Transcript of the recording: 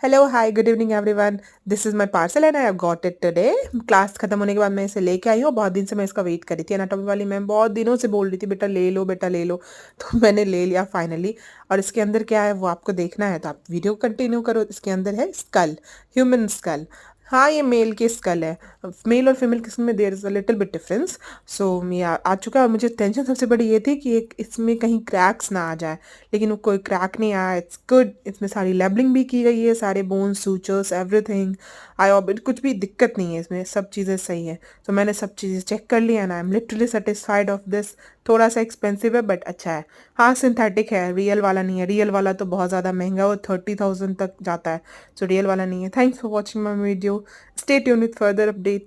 Hello hi good evening everyone. This is my parcel and I have got it today. Class खत्म होने के बाद मैं इसे लेके आई हूँ। बहुत दिन से मैं इसका वेट कर रही थी। एनाटॉमी वाली मैम बहुत दिनों से बोल रही थी बेटा ले लो बेटा ले लो। तो मैंने ले लिया फाइनली। और इसके अंदर क्या है वो आपको देखना है तो आप वीडियो कंटिन्यू करो। इसके अंदर है स्कल, ह्यूमन स्कल। हाँ ये मेल की स्कल है। मेल और फीमेल किस्म में there is a little bit difference. So ये आ चुका है और मुझे टेंशन सबसे बड़ी ये थी कि एक इसमें कहीं क्रैक्स ना आ जाए। लेकिन वो कोई क्रैक नहीं आया। It's good. इसमें सारी लेबलिंग भी की गई है, सारे बोन्स सूचर्स एवरीथिंग। आई ऑर्बिट कुछ भी दिक्कत नहीं है इसमें, सब चीज़ें सही है। तो मैंने सब चीज़ें चेक कर ली and I am literally satisfied of this. थोड़ा सा एक्सपेंसिव है बट अच्छा है। हाँ सिंथेटिक है, रियल वाला नहीं है। रियल वाला तो बहुत ज़्यादा महंगा है, वो 30,000 तक जाता है। सो रियल वाला नहीं है। Thanks for watching my video. Stay tune with further updates.